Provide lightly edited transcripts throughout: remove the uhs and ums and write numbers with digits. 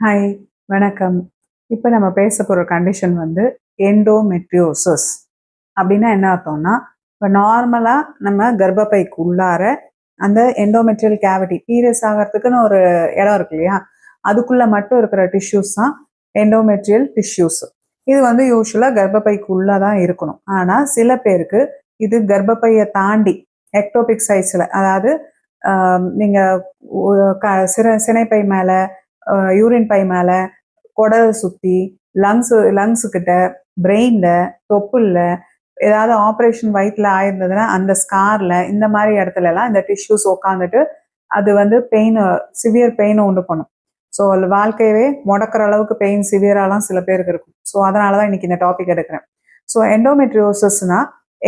Hi, வணக்கம். இப்போ நம்ம பேச போகிற கண்டிஷன் வந்து எண்டோமெட்ரியோசிஸ். அப்படின்னா என்ன அர்த்தம்னா, இப்போ நார்மலாக நம்ம கர்ப்பப்பைக்கு உள்ளார அந்த எண்டோமெட்ரியல் கேவிட்டி பீரியட்ஸ் ஆகிறதுக்குன்னு ஒரு இடம் இருக்கு இல்லையா, அதுக்குள்ளே மட்டும் இருக்கிற டிஷ்யூஸ் தான் எண்டோமெட்ரியல் டிஷ்யூஸ். இது வந்து யூஸ்வலாக கர்ப்பப்பைக்கு உள்ளே தான் இருக்கணும். ஆனால் சில பேருக்கு இது கர்ப்பப்பையை தாண்டி எக்டோபிக் சைஸில், அதாவது நீங்கள் சினைப்பை மேலே, யூரின் பை மேலே, குடலை சுற்றி, லங்ஸு கிட்ட, பிரெயினில், தொப்புளில் ஏதாவது ஆப்ரேஷன் வயிற்றில் ஆயிருந்ததுன்னா அந்த ஸ்காரில், இந்த மாதிரி இடத்துலலாம் இந்த டிஷ்யூஸ் உட்காந்துட்டு அது வந்து சிவியர் பெயினை உண்டு பண்ணும். ஸோ வாழ்க்கையவே முடக்கிற அளவுக்கு பெயின் சிவியராலாம் சில பேருக்கு இருக்கும். ஸோ அதனால தான் இன்னைக்கு இந்த டாபிக் எடுக்கிறேன். ஸோ எண்டோமெட்ரியோசிஸ்னா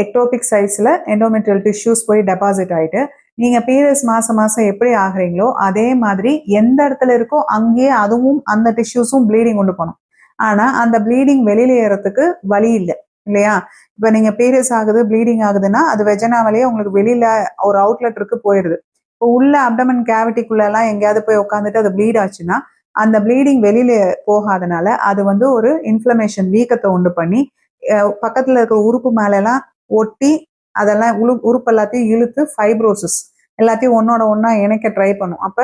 எக்டோபிக் சைஸில் எண்டோமெட்ரியல் டிஷ்யூஸ் போய் டெபாசிட் ஆகிட்டு நீங்கள் பீரியட்ஸ் மாதம் மாதம் எப்படி ஆகுறீங்களோ அதே மாதிரி எந்த இடத்துல இருக்கோ அங்கேயே அதுவும் அந்த டிஷ்யூஸும் ப்ளீடிங் உண்டு பண்ணும். ஆனால் அந்த ப்ளீடிங் வெளியில ஏறத்துக்கு வழி இல்லை இல்லையா? இப்போ நீங்கள் பீரியட்ஸ் ஆகுது, ப்ளீடிங் ஆகுதுன்னா அது வெஜனா வழியே உங்களுக்கு வெளியில ஒரு அவுட்லெட் இருக்கு போயிடுது. இப்போ உள்ள அப்டமன் கேவிட்டிக்குள்ளெல்லாம் எங்கேயாவது போய் உட்காந்துட்டு அது ப்ளீட் ஆச்சுன்னா அந்த ப்ளீடிங் வெளியில போகாதனால அது வந்து ஒரு இன்ஃப்ளமேஷன் வீக்கத்தை உண்டு பண்ணி பக்கத்தில் இருக்கிற உறுப்பு மேலெல்லாம் ஒட்டி அதெல்லாம் உறுப்பு எல்லாத்தையும் இழுத்து ஃபைப்ரோசிஸ் எல்லாத்தையும் ஒன்னோட ஒன்னா இணைக்க ட்ரை பண்ணும். அப்போ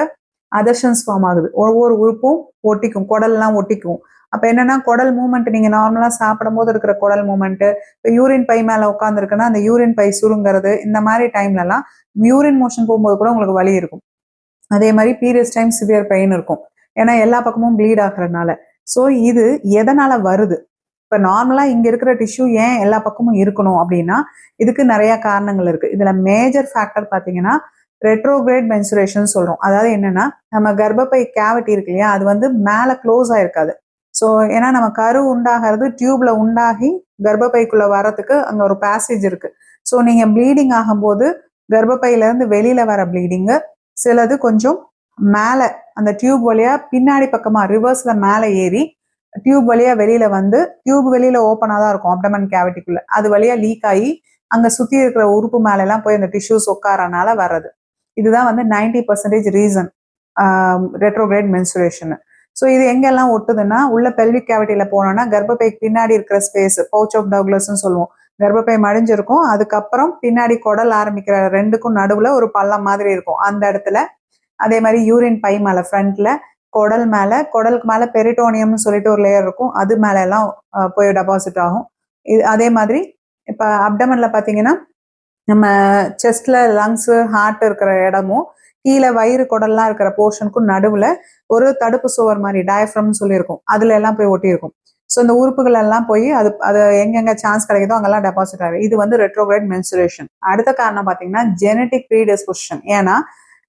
அதர்ஷன்ஸ் ஃபார்ம் ஆகுது. ஒவ்வொரு உறுப்பும் ஒட்டிக்கும், குடல்லாம் ஒட்டிக்கும். அப்போ என்னன்னா குடல் மூமெண்ட், நீங்க நார்மலா சாப்பிடும் போது இருக்கிற குடல் மூமெண்ட், இப்போ யூரின் பை மேல உட்காந்துருக்குன்னா அந்த யூரின் பை சுருங்கிறது, இந்த மாதிரி டைம்லலாம் யூரின் மோஷன் போகும்போது கூட உங்களுக்கு வலி இருக்கும். அதே மாதிரி பீரியட்ஸ் டைம் சிவியர் பெயின் இருக்கும். ஏன்னா எல்லா பக்கமும் ப்ளீட் ஆகுறதுனால. ஸோ இது எதனால வருது? இப்போ நார்மலாக இங்கே இருக்கிற டிஷ்யூ ஏன் எல்லா பக்கமும் இருக்கணும் அப்படின்னா இதுக்கு நிறைய காரணங்கள் இருக்கு. இதுல மேஜர் ஃபேக்டர் பார்த்தீங்கன்னா ரெட்ரோகிரேட் மென்சுரேஷன் சொல்றோம். அதாவது என்னன்னா நம்ம கர்ப்பப்பை கேவிட்டி இருக்கு இல்லையா, அது வந்து மேலே க்ளோஸ் ஆயிருக்காது. ஸோ ஏன்னா நம்ம கரு உண்டாகிறது டியூப்ல உண்டாகி கர்ப்பப்பைக்குள்ள வரதுக்கு அங்கே ஒரு பேசேஜ் இருக்கு. ஸோ நீங்க ப்ளீடிங் ஆகும்போது கர்ப்பப்பையில இருந்து வெளியில வர ப்ளீடிங்கு சிலது கொஞ்சம் மேலே அந்த டியூப் வழியா பின்னாடி பக்கமா ரிவர்ஸ்ல மேலே ஏறி டியூப் வழியா வெளியில வந்து, டியூப் வெளியில ஓப்பனா தான் இருக்கும் அப்டமன் கேவிட்டிக்குள்ள, அது வழியா லீக் ஆகி அங்க சுத்தி இருக்கிற உறுப்பு மேல எல்லாம் போய் அந்த டிஷ்யூஸ் உட்காரனால வர்றது. இதுதான் வந்து 90% ரீசன் ரெட்ரோகிரேட் மென்சுரேஷன். ஸோ இது எங்கெல்லாம் ஒட்டுதுன்னா உள்ள பெல்விக் கேவிட்டியில போனோம்னா கர்ப்பப்பைக்கு பின்னாடி இருக்கிற ஸ்பேஸ், பவுச் ஆஃப் டவுக்லஸ்ன்னு சொல்லுவோம். கர்ப்பப்பை மடிஞ்சிருக்கும், அதுக்கப்புறம் பின்னாடி குடல் ஆரம்பிக்கிற ரெண்டுக்கும் நடுவுல ஒரு பள்ளம் மாதிரி இருக்கும் அந்த இடத்துல. அதே மாதிரி யூரின் பை மேல ஃப்ரண்ட்ல, குடல் மேல, குடலுக்கு மேல பெரிட்டோனியம்னு சொல்லிட்டு ஒரு லேயர் இருக்கும், அது மேல எல்லாம் போய் டெபாசிட் ஆகும். இது அதே மாதிரி இப்போ அப்டமன்ல பார்த்தீங்கன்னா நம்ம செஸ்ட்ல லங்ஸ் ஹார்ட் இருக்கிற இடமும் கீழே வயிறு குடல்லாம் இருக்கிற போர்ஷனுக்கும் நடுவுல ஒரு தடுப்பு சுவர் மாதிரி டயஃப்ரம்னு சொல்லியிருக்கும், அதுல எல்லாம் போய் ஒட்டியிருக்கும். ஸோ இந்த உறுப்புகள் எல்லாம் போய் அது அது எங்கெங்க சான்ஸ் கிடைக்குதோ அங்கெல்லாம் டெபாசிட் ஆகும். இது வந்து ரெட்ரோகிரேட் மென்சுரேஷன். அடுத்த காரணம் பார்த்தீங்கன்னா ஜெனட்டிக் ப்ரீடிஸ்பொசிஷன். ஏன்னா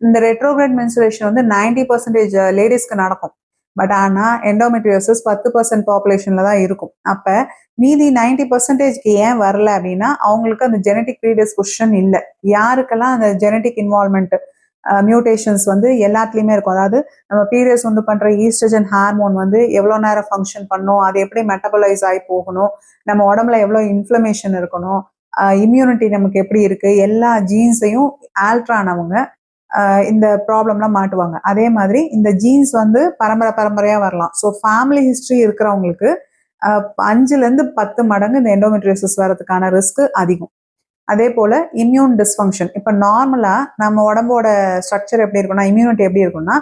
இந்த ரெட்ரோகிரேட் மென்சுரேஷன் வந்து 90% லேடிஸ்க்கு நடக்கும். பட் ஆனால் எண்டோமெட்ரியோசிஸ் 10% பாப்புலேஷன்ல தான் இருக்கும். அப்போ மீதி 90%க்கு ஏன் வரல அப்படின்னா அவங்களுக்கு அந்த ஜெனட்டிக் ப்ரீடிஸ்பொசிஷன் இல்லை. யாருக்கெல்லாம் அந்த ஜெனட்டிக் இன்வால்மெண்ட் மியூட்டேஷன்ஸ் வந்து எல்லாத்துலேயுமே இருக்கும். அதாவது நம்ம பீரியட்ஸ் உண்டு பண்ணுற ஈஸ்ட்ரஜன் ஹார்மோன் வந்து எவ்வளோ நேரம் ஃபங்க்ஷன் பண்ணணும், அது எப்படி மெட்டபலைஸ் ஆகி போகணும், நம்ம உடம்புல எவ்வளோ இன்ஃப்ளமேஷன் இருக்கணும், இம்யூனிட்டி நமக்கு எப்படி இருக்கு, எல்லா ஜீன்ஸையும் ஆல்ட்ரானவங்க இந்த ப்ராப்ளம்லாம் மாட்டுவாங்க. அதே மாதிரி இந்த ஜீன்ஸ் வந்து பரம்பரையாக வரலாம். ஸோ ஃபேமிலி ஹிஸ்ட்ரி இருக்கிறவங்களுக்கு 5லேருந்து 10 மடங்கு இந்த எண்டோமெட்ரியோசிஸ் வரதுக்கான ரிஸ்க் அதிகம். அதே போல இம்யூன் டிஸ்ஃபங்க்ஷன். இப்போ நார்மலாக நம்ம உடம்போட ஸ்ட்ரக்சர் எப்படி இருக்கும்னா, இம்யூனிட்டி எப்படி இருக்கும்னா,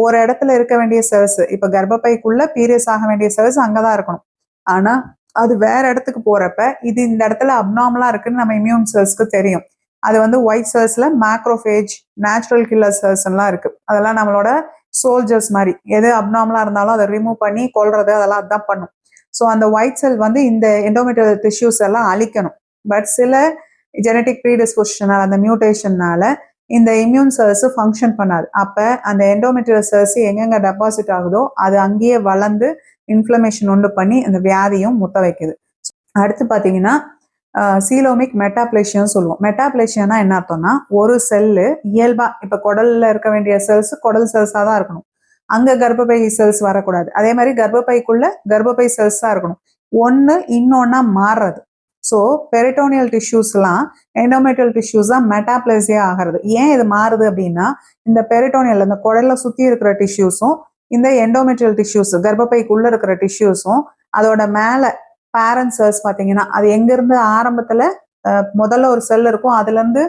ஒரு இடத்துல இருக்க வேண்டிய செல்ஸ், இப்போ கர்ப்பப்பைக்குள்ள பீரியட்ஸ் ஆக வேண்டிய செல்ஸ் அங்கே தான் இருக்கணும். ஆனால் அது வேற இடத்துக்கு போறப்ப இது இந்த இடத்துல அப்நார்மலா இருக்குன்னு நம்ம இம்யூன் செல்ஸ்க்கு தெரியும். அது வந்து ஒயிட் செல்ஸ்ல மேக்ரோஃபேஜ், நேச்சுரல் கில்லர் செல்ஸ் எல்லாம் இருக்கு. அதெல்லாம் நம்மளோட சோல்ஜர்ஸ் மாதிரி, எது அப்நார்மலா இருந்தாலும் அதை ரிமூவ் பண்ணி கொல்றது அதெல்லாம் அதான் பண்ணும். ஸோ அந்த ஒயிட் செல் வந்து இந்த எண்டோமெட்ரியல் டிஷ்யூஸ் எல்லாம் அழிக்கணும். பட் சில ஜெனட்டிக் ப்ரீடிஸ்பொசிஷனால், அந்த மியூட்டேஷன்னால இந்த இம்யூன் செல்ஸ் ஃபங்க்ஷன் பண்ணாது. அப்போ அந்த எண்டோமெட்ரியல் செல்ஸ் எங்கெங்க டெபாசிட் ஆகுதோ அது அங்கேயே வளர்ந்து இன்ஃப்ளமேஷன் உண்டு பண்ணி அந்த வியாதியும் முத்த வைக்குது. அடுத்து பார்த்தீங்கன்னா சீலோமிக் மெட்டாப்ளேஷியான்னு சொல்லுவோம். மெட்டாப்ளேஷியானா என்ன அர்த்தம்னா, ஒரு செல்லு இயல்பா இப்போ குடல்ல இருக்க வேண்டிய செல்ஸ் குடல் செல்ஸாக தான் இருக்கணும், அங்க கர்ப்பப்பை செல்ஸ் வரக்கூடாது. அதே மாதிரி கர்ப்பப்பைக்குள்ள கர்ப்பப்பை செல்ஸ் தான் இருக்கணும். ஒன்று இன்னொன்னா மாறுறது. ஸோ பெரிட்டோனியல் டிஷ்யூஸ்லாம் எண்டோமெட்ரியல் டிஷ்யூஸ் தான் மெட்டாப்ளேசியா ஆகிறது. ஏன் இது மாறுது அப்படின்னா இந்த பெரிட்டோனியல், இந்த குடல்ல சுற்றி இருக்கிற டிஷ்யூஸும் இந்த எண்டோமெட்ரியல் டிஷ்யூஸ் கர்ப்பப்பைக்குள்ள இருக்கிற டிஷ்யூஸும் அதோட மேல பேரண்ட் செல்ஸ் பார்த்தீங்கன்னா அது எங்கிருந்து ஆரம்பத்துல முதல்ல ஒரு செல் இருக்கும், அதுல இருந்து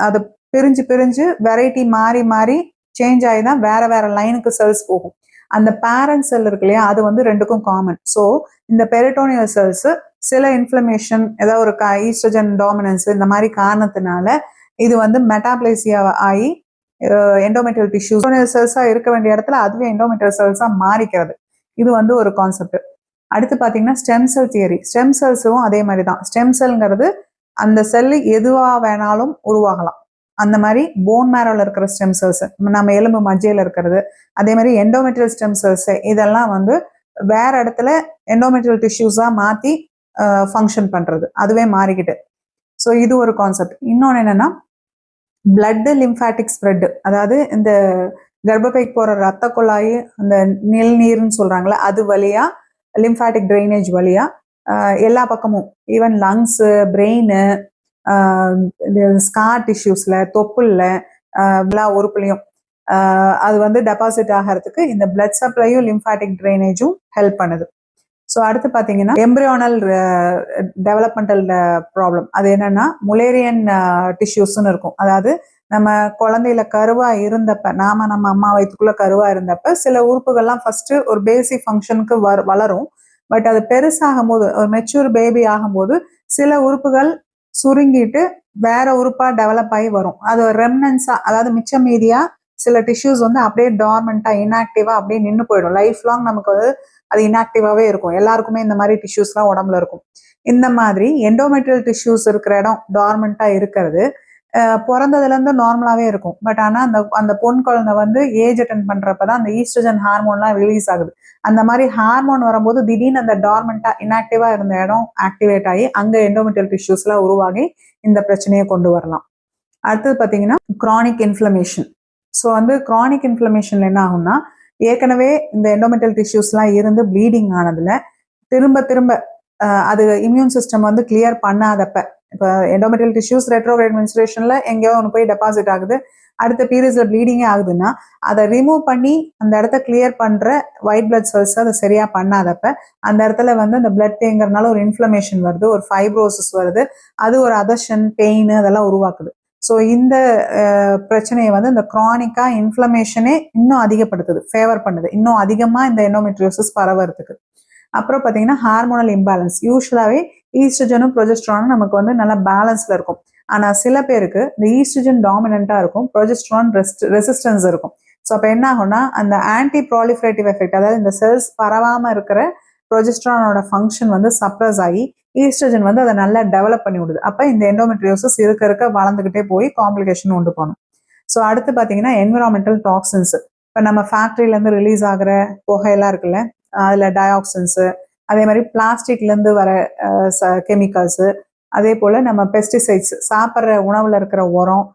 அது பிரிஞ்சு பிரிஞ்சு வெரைட்டி மாறி மாறி சேஞ்ச் ஆகி தான் வேற வேற லைனுக்கு செல்ஸ் போகும். அந்த பேரண்ட் செல் இருக்கு இல்லையா, அது வந்து ரெண்டுக்கும் காமன். ஸோ இந்த பெரிட்டோனியல் செல்ஸ் சில இன்ஃப்ளமேஷன், ஏதாவது ஒரு ஈஸ்ட்ரஜன் டாமினன்ஸ் இந்த மாதிரி காரணத்தினால இது வந்து மெட்டாப்ளேசியா ஆகி எண்டோமெட்ரியல் டிஷ்யூஸ் செல்ஸா இருக்க வேண்டிய இடத்துல அதுவே எண்டோமெட்ரியல் செல்ஸா மாறிக்கிறது. இது வந்து ஒரு கான்செப்ட். அடுத்து பார்த்தீங்கன்னா ஸ்டெம் செல் தியரி. ஸ்டெம் செல்ஸும் அதே மாதிரி தான். ஸ்டெம் செல்ங்கிறது அந்த செல்லு எதுவா வேணாலும் உருவாகலாம். அந்த மாதிரி போன் மேரோல இருக்கிற ஸ்டெம் செல்ஸ், நம்ம எலும்பு மஜ்ஜையில் இருக்கிறது, அதே மாதிரி எண்டோமெட்ரியல் ஸ்டெம் செல்ஸ், இதெல்லாம் வந்து வேற இடத்துல எண்டோமெட்ரியல் டிஷ்யூஸா மாற்றி ஃபங்க்ஷன் பண்றது, அதுவே மாறிக்கிட்டு. ஸோ இது ஒரு கான்செப்ட். இன்னொன்று என்னன்னா பிளட் லிம்ஃபாட்டிக் ஸ்ப்ரெட், அதாவது இந்த கர்ப்பப்பைக்கு போற ரத்த குழாய் அந்த நில்நீர்னு சொல்றாங்களே அது வழியா லிம்ஃபாட்டிக் ட்ரைனேஜ் வழியா எல்லா பக்கமும் ஈவன் லங்ஸ், பிரெயின், ஸ்கார் டிஷ்யூஸ்ல, தொப்புள்ள எல்லா உறுப்புலையும் அது வந்து டெபாசிட் ஆகிறதுக்கு இந்த பிளட் சப்ளையும் லிம்ஃபாட்டிக் ட்ரைனேஜும் ஹெல்ப் பண்ணுது. ஸோ அடுத்து பார்த்தீங்கன்னா எம்ப்ரியோனல் டெவலப்மெண்டல் ப்ராப்ளம், அது என்னன்னா முலேரியன் டிஷ்யூஸ்ன்னு இருக்கும். அதாவது நம்ம குழந்தையில கருவா இருந்தப்ப, நம்ம அம்மா வயிற்றுக்குள்ள கருவா இருந்தப்ப சில உறுப்புகள்லாம் ஃபர்ஸ்ட் ஒரு பேசிக் ஃபங்க்ஷனுக்கு வளரும். பட் அது பெருசாகும் போது, ஒரு மெச்சூர் பேபி ஆகும்போது சில உறுப்புகள் சுருங்கிட்டு வேற உறுப்பா டெவலப் ஆகி வரும். அது ரெம்னன்ஸா, அதாவது மிச்சம் மீதியா சில டிஷ்யூஸ் வந்து அப்படியே டார்மெண்டா இன்ஆக்டிவா அப்படியே நின்று போயிடும். லைஃப் லாங் நமக்கு வந்து அது இன்ஆக்டிவாவே இருக்கும். எல்லாருக்குமே இந்த மாதிரி டிஷ்யூஸ்லாம் உடம்புல இருக்கும். இந்த மாதிரி எண்டோமெட்ரியல் டிஷ்யூஸ் இருக்கிற இடம் டார்மெண்டா இருக்கிறது பிறந்ததுல இருந்து நார்மலாவே இருக்கும். பட் ஆனா அந்த பொன் குழந்தை வந்து ஏஜ் அட்டன் பண்றப்பதான் அந்த ஈஸ்ட்ரஜன் ஹார்மோன்லாம் ரிலீஸ் ஆகுது. அந்த மாதிரி ஹார்மோன் வரும்போது திடீர்னு அந்த டார்மெண்டா இன்ஆக்டிவா இருந்த இடம் ஆக்டிவேட் ஆகி அங்க எண்டோமெட்ரியல் டிஷ்யூஸ்லாம் உருவாகி இந்த பிரச்சனையை கொண்டு வரலாம். அடுத்தது பார்த்தீங்கன்னா கிரானிக் இன்ஃப்ளமேஷன். ஸோ வந்து கிரானிக் இன்ஃப்ளமேஷன்ல என்ன ஆகும்னா, ஏற்கனவே இந்த எண்டோமெட்ரியல் டிஷ்யூஸ்லாம் இருந்து ப்ளீடிங் ஆனதுல திரும்ப திரும்ப அது இம்யூன் சிஸ்டம் வந்து கிளியர் பண்ணாதப்ப, இப்போ எண்டோமெட்ரியல் டிஷ்யூஸ் ரெட்ரோகிரேட் மென்ஸ்ட்ரேஷன்ல எங்கேயோ ஒன்று போய் டெபாசிட் ஆகுது, அடுத்த பீரியட்ஸ்ல ப்ளீடிங்கே ஆகுதுன்னா அதை ரிமூவ் பண்ணி அந்த இடத்த கிளியர் பண்ற ஒயிட் பிளட் செல்ஸ் அதை சரியா பண்ணாதப்ப அந்த இடத்துல வந்து அந்த பிளட் தேங்கிறதுனால ஒரு இன்ஃப்ளமேஷன் வருது, ஒரு ஃபைப்ரோசிஸ் வருது, அது ஒரு அதர்ஷன், பெயின் அதெல்லாம் உருவாக்குது. ஸோ இந்த பிரச்சனையை வந்து இந்த கிரானிக்கா இன்ஃப்ளமேஷனே இன்னும் அதிகப்படுத்துது, ஃபேவர் பண்ணுது, இன்னும் அதிகமா இந்த எண்டோமெட்ரியோசிஸ் பரவறதுக்கு. அப்புறம் பார்த்தீங்கன்னா ஹார்மோனல் இம்பேலன்ஸ். யூஸ்வலாகவே ஈஸ்ட்ரஜனும் ப்ரொஜெஸ்ட்ரானும் நமக்கு வந்து நல்லா பேலன்ஸ்ல இருக்கும். ஆனால் சில பேருக்கு இந்த ஈஸ்ட்ரஜன் டாமினண்டா இருக்கும், ப்ரொஜெஸ்ட்ரான் ரெசிஸ்டன்ஸ் இருக்கும். ஸோ அப்போ என்ன ஆகும்னா அந்த ஆன்டி ப்ராலிஃபரேட்டிவ் எஃபெக்ட், அதாவது இந்த செல்ஸ் பரவாமல் இருக்கிற ப்ரொஜெஸ்ட்ரானோட ஃபங்க்ஷன் வந்து சப்ரஸ் ஆகி ஈஸ்ட்ரஜன் வந்து அதை நல்லா டெவலப் பண்ணி விடுது. அப்போ இந்த எண்டோமெட்ரியோசிஸ் இருக்க வளர்ந்துகிட்டே போய் காம்ப்ளிகேஷன் உண்டு போகணும். ஸோ அடுத்து பார்த்தீங்கன்னா என்விரான்மெண்டல் டாக்ஸின்ஸ். இப்போ நம்ம ஃபேக்ட்ரியிலேருந்து ரிலீஸ் ஆகிற புகையெல்லாம் இருக்குல்ல, அதில் டயாக்சின்ஸு, அதே மாதிரி பிளாஸ்டிக்லேருந்து வர கெமிக்கல்ஸு, அதே போல் நம்ம பெஸ்டிசைட்ஸ், சாப்பிட்ற உணவில் இருக்கிற உரம்,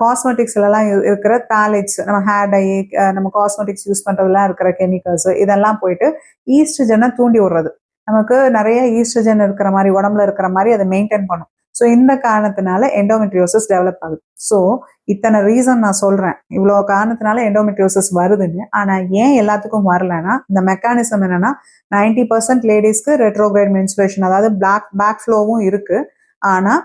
காஸ்மெட்டிக்ஸ்லாம் இருக்கிற தாலேட்ஸ், நம்ம ஹேர் டை, நம்ம காஸ்மெட்டிக்ஸ் யூஸ் பண்ணுறதுலாம் இருக்கிற கெமிக்கல்ஸு, இதெல்லாம் போயிட்டு ஈஸ்ட்ரஜனை தூண்டி விடுறது. நமக்கு நிறைய ஈஸ்ட்ரஜன் இருக்கிற மாதிரி, உடம்புல இருக்கிற மாதிரி அதை மெயின்டைன் பண்ணும். ஸோ இந்த காரணத்தினால எண்டோமெட்ரியோசிஸ் டெவலப் ஆகுது. ஸோ இத்தனை ரீசன் நான் சொல்றேன், இவ்வளோ காரணத்தினால எண்டோமெட்ரியோசிஸ் வருதுன்னு. ஆனா ஏன் எல்லாத்துக்கும் வரலன்னா, இந்த மெக்கானிசம் என்னன்னா 90% லேடிஸ்க்கு ரெட்ரோகிரேட் மென்ஸ்ட்ரேஷன், அதாவது பேக் ஃப்ளோவும் இருக்கு. ஆனா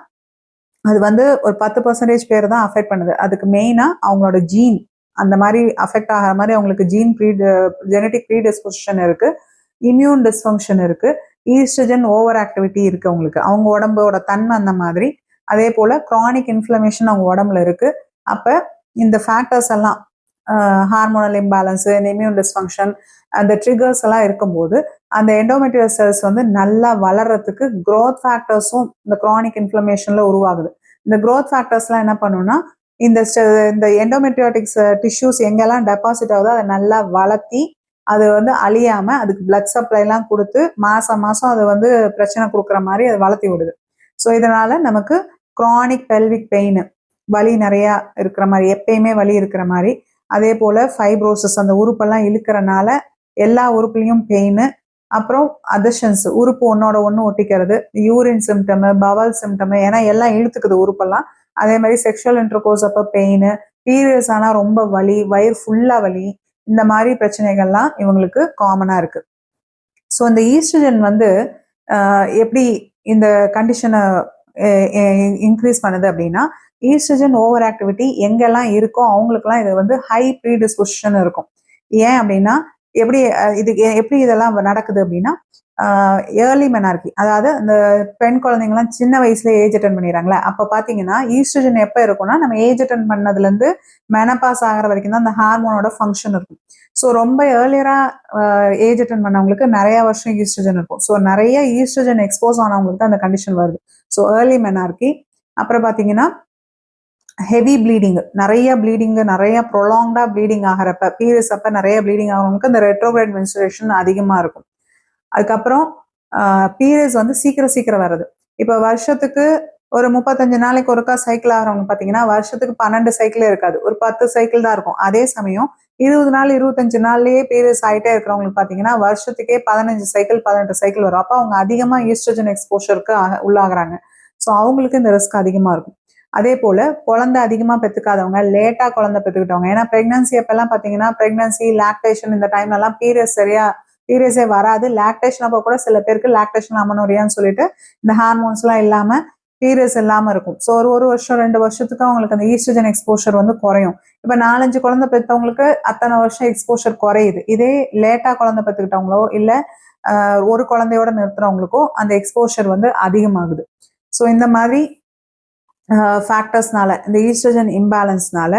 அது வந்து ஒரு 10% பேர் தான் அஃபெக்ட் பண்ணுது. அதுக்கு மெயினா அவங்களோட ஜீன் அந்த மாதிரி அஃபெக்ட் ஆகிற மாதிரி அவங்களுக்கு ஜெனட்டிக் ப்ரீடிஸ்பொசிஷன் இருக்கு, இம்யூன் டிஸ்ஃபங்க்ஷன் இருக்கு, ஈஸ்ட்ரஜன் ஓவர் ஆக்டிவிட்டி இருக்கு அவங்களுக்கு, அவங்க உடம்போட தன்மை அந்த மாதிரி. அதே போல கிரானிக் இன்ஃப்ளமேஷன் அவங்க உடம்புல இருக்கு. அப்ப இந்த ஃபேக்டர்ஸ் எல்லாம் ஹார்மோனல் இம்பேலன்ஸ், இந்த இம்யூன் டிஸ்ஃபங்க்ஷன், அந்த ட்ரிகர்ஸ் எல்லாம் இருக்கும்போது அந்த எண்டோமெட்ரியல் செல்ஸ் வந்து நல்லா வளர்றதுக்கு க்ரோத் ஃபேக்டர்ஸும் இந்த கிரானிக் இன்ஃப்ளமேஷன்ல உருவாகுது. இந்த க்ரோத் ஃபேக்டர்ஸ்லாம் என்ன பண்ணுன்னா, இந்த எண்டோமெட்ரியோட்டிக்ஸ் டிஷ்யூஸ் எங்கெல்லாம் டெபாசிட் ஆகுதோ அதை நல்லா வளர்த்தி அது வந்து அழியாம அதுக்கு பிளட் சப்ளைலாம் கொடுத்து மாசம் மாசம் அது வந்து பிரச்சனை கொடுக்குற மாதிரி அதை வளர்த்தி விடுது. ஸோ இதனால நமக்கு கிரானிக் பெல்விக் பெயின், வலி நிறையா இருக்கிற மாதிரி, எப்பயுமே வலி இருக்கிற மாதிரி, அதே போல ஃபைப்ரோசிஸ், அந்த உறுப்பெல்லாம் இழுக்கிறனால எல்லா உறுப்புலையும் பெயின், அப்புறம் அதர்ஷன்ஸ், உறுப்பு ஒன்னோட ஒன்று ஒட்டிக்கிறது, யூரின் சிம்டமு, பவல் சிம்டமு, ஏன்னா எல்லாம் இழுத்துக்குது உறுப்பெல்லாம். அதே மாதிரி செக்ஷுவல் இன்டர்கோர்ஸ் அப்போ பெயின், பீரியட்ஸ் ஆனால் ரொம்ப வலி, வயிறு ஃபுல்லாக வலி, இந்த மாதிரி பிரச்சனைகள்லாம் இவங்களுக்கு காமனாக இருக்குது. ஸோ இந்த ஈஸ்ட்ரஜன் வந்து எப்படி இந்த கண்டிஷனை இன்க்ரீஸ் பண்ணுது அப்படின்னா, ஈஸ்ட்ரஜன் ஓவர் ஆக்டிவிட்டி எங்கெல்லாம் இருக்கோ அவங்களுக்குலாம் இது வந்து ஹை ப்ரீடிஸ்பொசிஷன் இருக்கும். ஏன் அப்படின்னா இது எப்படி இதெல்லாம் நடக்குது அப்படின்னா, ஏர்லி மெனார்கி, அதாவது இந்த பெண் குழந்தைங்கலாம் சின்ன வயசுல ஏஜ் அட்டன் பண்ணிடுறாங்களே, அப்போ பார்த்தீங்கன்னா ஈஸ்ட்ரஜன் எப்போ இருக்கும்னா நம்ம ஏஜ் அட்டன் பண்ணதுலேருந்து மெனபாஸ் ஆகிற வரைக்கும் தான் அந்த ஹார்மோனோட ஃபங்க்ஷன் இருக்கும். ஸோ ரொம்ப ஏர்லியராக ஏஜ் அட்டன் பண்ணவங்களுக்கு நிறைய வருஷம் ஈஸ்ட்ரஜன் இருக்கும். ஸோ நிறைய ஈஸ்ட்ரஜன் எக்ஸ்போஸ் ஆனவங்களுக்கு தான் அந்த கண்டிஷன் வருது. So early menarche. அப்புறம் பார்த்தீங்கன்னா ஹெவி ப்ளீடிங், நிறைய ப்ரொலாங்டா ப்ளீடிங் ஆகிறப்ப, பீரியட்ஸ் அப்போ நிறைய ப்ளீடிங் ஆகிறவங்களுக்கு இந்த ரெட்ரோகிரேட் மென்ஸ்ட்ரேஷன் அதிகமாக இருக்கும். அதுக்கப்புறம் பீரியட்ஸ் வந்து சீக்கிரம் வருது. இப்போ வருஷத்துக்கு ஒரு 35 நாளைக்கு ஒருக்கா சைக்கிள் ஆகிறவங்க பார்த்தீங்கன்னா வருஷத்துக்கு 12 சைக்கிளே இருக்காது, ஒரு 10 சைக்கிள் தான் இருக்கும். அதே சமயம் 20 நாள் 25 நாள்லயே பீரியட்ஸ் ஆகிட்டே இருக்கிறவங்களுக்கு பார்த்தீங்கன்னா வருஷத்துக்கே 15 சைக்கிள் 18 சைக்கிள் வரும். அப்போ அவங்க அதிகமாக ஈஸ்ட்ரஜன் எக்ஸ்போஷருக்கு உள்ளாகிறாங்க. ஸோ அவங்களுக்கு இந்த ரிஸ்க் அதிகமாக இருக்கும். அதே போல குழந்தை அதிகமாக பெற்றுக்காதவங்க, லேட்டாக குழந்தை பெற்றுக்கிட்டவங்க, ஏன்னா பிரெக்னன்சி அப்பெல்லாம் பார்த்தீங்கன்னா பிரெக்னன்சி லாக்டேஷன் இந்த டைம்லலாம் பீரியட்ஸே வராது. லாக்டேஷன் அப்போ கூட சில பேருக்கு லாக்டேஷன் அமனோரியான்னு சொல்லிட்டு இந்த ஹார்மோன்ஸ்லாம் இல்லாமல் பீரியட்ஸ் இல்லாமல் இருக்கும். ஸோ ஒரு வருஷம் 2 வருஷத்துக்கு அவங்களுக்கு அந்த ஈஸ்ட்ரஜன் எக்ஸ்போஷர் வந்து குறையும். இப்போ 4-5 குழந்தை பெற்றவங்களுக்கு அத்தனை வருஷம் எக்ஸ்போஷர் குறையுது. இதே லேட்டாக குழந்தை பெற்றுக்கிட்டவங்களோ இல்லை ஒரு குழந்தையோட நிறுத்துறவங்களுக்கோ அந்த எக்ஸ்போஷர் வந்து அதிகமாகுது. ஸோ இந்த மாதிரி ஃபேக்டர்ஸ்னால, இந்த ஈஸ்ட்ரஜன் இம்பேலன்ஸ்னால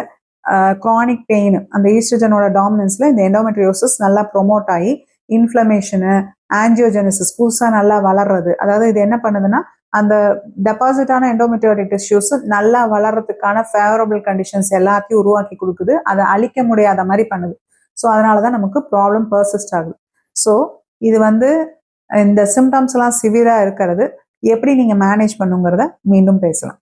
க்ரானிக் பெயின், அந்த ஈஸ்ட்ரஜனோட டாமினன்ஸில் இந்த எண்டோமெட்ரியோசிஸ் நல்லா ப்ரொமோட் ஆகி இன்ஃப்ளமேஷனு, ஆன்ஜியோஜெனிசிஸ் புதுசாக நல்லா வளர்றது. அதாவது இது என்ன பண்ணுதுன்னா அந்த டெபாசிட்டான எண்டோமெட்ரியோட்டிக் டிஷ்யூஸ் நல்லா வளர்றதுக்கான ஃபேவரபிள் கண்டிஷன்ஸ் எல்லாத்தையும் உருவாக்கி கொடுக்குது. அதை அழிக்க முடியாத மாதிரி பண்ணுது. ஸோ அதனால தான் நமக்கு ப்ராப்ளம் பர்சிஸ்ட் ஆகுது. ஸோ இது வந்து இந்த சிம்டம்ஸ் எல்லாம் சிவியராக இருக்கிறது எப்படி நீங்கள் மேனேஜ் பண்ணுங்கிறத மீண்டும் பேசலாம்.